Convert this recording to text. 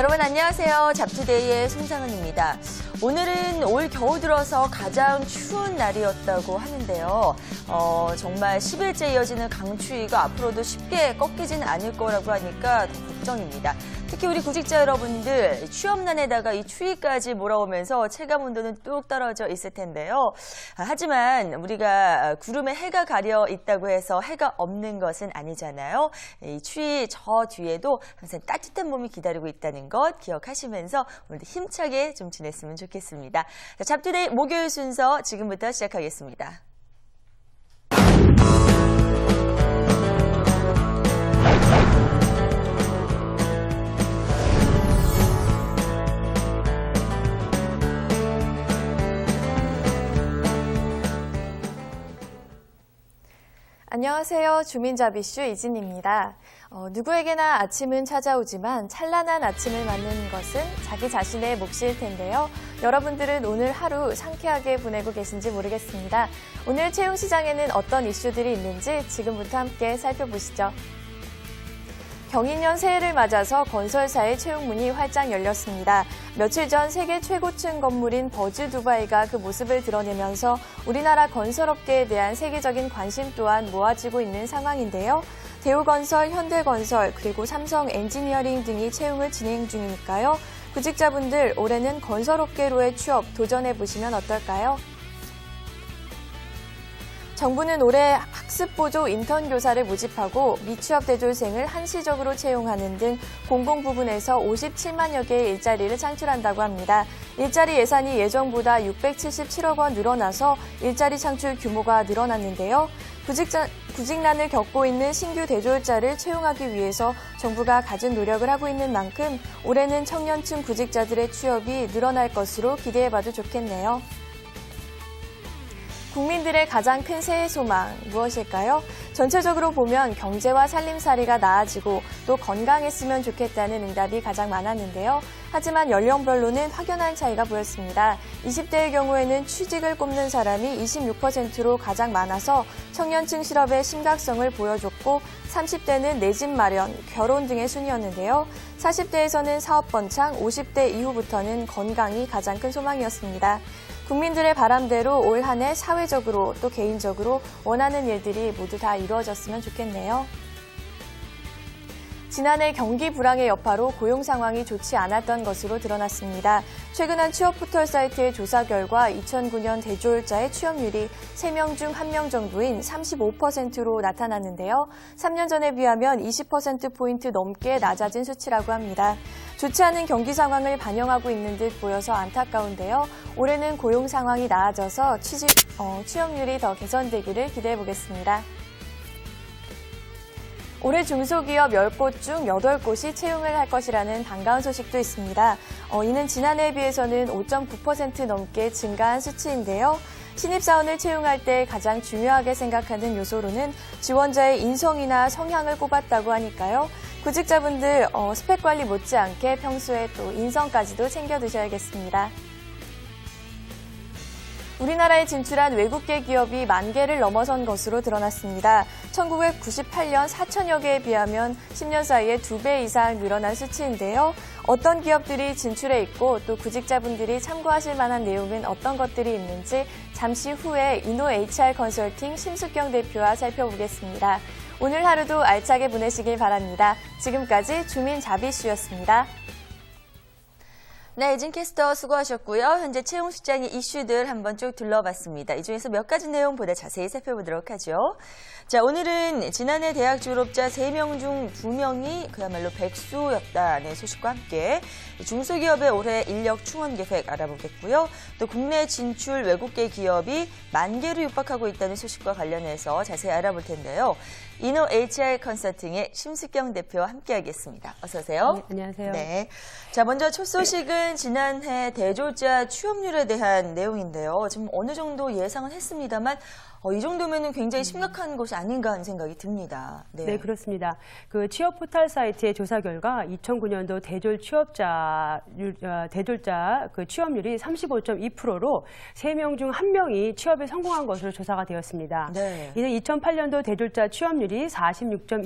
여러분 안녕하세요. 잡투데이의 송상은입니다. 오늘은 올 겨우 들어서 가장 추운 날이었다고 하는데요. 정말 10일째 이어지는 강추위가 앞으로도 쉽게 꺾이지는 않을 거라고 하니까 더 걱정입니다. 특히 우리 구직자 여러분들 취업난에다가 이 추위까지 몰아오면서 체감온도는 뚝 떨어져 있을 텐데요. 하지만 우리가 구름에 해가 가려 있다고 해서 해가 없는 것은 아니잖아요. 이 추위 저 뒤에도 항상 따뜻한 몸이 기다리고 있다는 것 기억하시면서 오늘도 힘차게 좀 지냈으면 좋겠습니다. 자, 잡투데이 목요일 순서 지금부터 시작하겠습니다. 안녕하세요. 주민자비슈 이진입니다. 누구에게나 아침은 찾아오지만 찬란한 아침을 맞는 것은 자기 자신의 몫일 텐데요. 여러분들은 오늘 하루 상쾌하게 보내고 계신지 모르겠습니다. 오늘 채용시장에는 어떤 이슈들이 있는지 지금부터 함께 살펴보시죠. 경인년 새해를 맞아서 건설사의 채용문이 활짝 열렸습니다. 며칠 전 세계 최고층 건물인 버즈 두바이가 그 모습을 드러내면서 우리나라 건설업계에 대한 세계적인 관심 또한 모아지고 있는 상황인데요. 대우건설, 현대건설, 그리고 삼성 엔지니어링 등이 채용을 진행 중이니까요. 구직자분들 올해는 건설업계로의 취업 도전해보시면 어떨까요? 정부는 올해 학습보조 인턴 교사를 모집하고 미취업 대졸생을 한시적으로 채용하는 등 공공 부분에서 57만여 개의 일자리를 창출한다고 합니다. 일자리 예산이 예정보다 677억 원 늘어나서 일자리 창출 규모가 늘어났는데요. 구직난을 겪고 있는 신규 대졸자를 채용하기 위해서 정부가 갖은 노력을 하고 있는 만큼 올해는 청년층 구직자들의 취업이 늘어날 것으로 기대해봐도 좋겠네요. 국민들의 가장 큰 새해 소망 무엇일까요? 전체적으로 보면 경제와 살림살이가 나아지고 또 건강했으면 좋겠다는 응답이 가장 많았는데요. 하지만 연령별로는 확연한 차이가 보였습니다. 20대의 경우에는 취직을 꼽는 사람이 26%로 가장 많아서 청년층 실업의 심각성을 보여줬고 30대는 내 집 마련, 결혼 등의 순이었는데요. 40대에서는 사업 번창, 50대 이후부터는 건강이 가장 큰 소망이었습니다. 국민들의 바람대로 올 한 해 사회적으로 또 개인적으로 원하는 일들이 모두 다 이루어졌으면 좋겠네요. 지난해 경기 불황의 여파로 고용 상황이 좋지 않았던 것으로 드러났습니다. 최근 한 취업 포털 사이트의 조사 결과 2009년 대졸자의 취업률이 3명 중 1명 정도인 35%로 나타났는데요. 3년 전에 비하면 20%포인트 넘게 낮아진 수치라고 합니다. 좋지 않은 경기 상황을 반영하고 있는 듯 보여서 안타까운데요. 올해는 고용 상황이 나아져서 취업률이 더 개선되기를 기대해 보겠습니다. 올해 중소기업 10곳 중 8곳이 채용을 할 것이라는 반가운 소식도 있습니다. 이는 지난해에 비해서는 5.9% 넘게 증가한 수치인데요. 신입사원을 채용할 때 가장 중요하게 생각하는 요소로는 지원자의 인성이나 성향을 꼽았다고 하니까요. 구직자분들 스펙 관리 못지않게 평소에 또 인성까지도 챙겨두셔야겠습니다. 우리나라에 진출한 외국계 기업이 10,000개를 넘어선 것으로 드러났습니다. 1998년 4천여 개에 비하면 10년 사이에 2배 이상 늘어난 수치인데요. 어떤 기업들이 진출해 있고 또 구직자분들이 참고하실 만한 내용은 어떤 것들이 있는지 잠시 후에 이노 HR 컨설팅 심숙경 대표와 살펴보겠습니다. 오늘 하루도 알차게 보내시길 바랍니다. 지금까지 주민자비슈였습니다. 네, 이진 캐스터 수고하셨고요. 현재 채용 시장의 이슈들 한번 쭉 둘러봤습니다. 이 중에서 몇 가지 내용 보다 자세히 살펴보도록 하죠. 자, 오늘은 지난해 대학 졸업자 3명 중 2명이 그야말로 백수였다는 소식과 함께 중소기업의 올해 인력 충원 계획 알아보겠고요. 또 국내 진출 외국계 기업이 10,000개를 육박하고 있다는 소식과 관련해서 자세히 알아볼 텐데요. 이노 HR 컨설팅의 심숙경 대표와 함께하겠습니다. 어서 오세요. 네, 안녕하세요. 네. 자, 먼저 첫 소식은 지난해 대졸자 취업률에 대한 내용인데요. 지금 어느 정도 예상은 했습니다만 이 정도면은 굉장히 심각한 것이 아닌가 하는 생각이 듭니다. 네, 그렇습니다. 그 취업 포털 사이트의 조사 결과 2009년도 대졸자 그 취업률이 35.2%로 3명 중 1명이 취업에 성공한 것으로 조사가 되었습니다. 네. 이는 2008년도 대졸자 취업률이 46.2%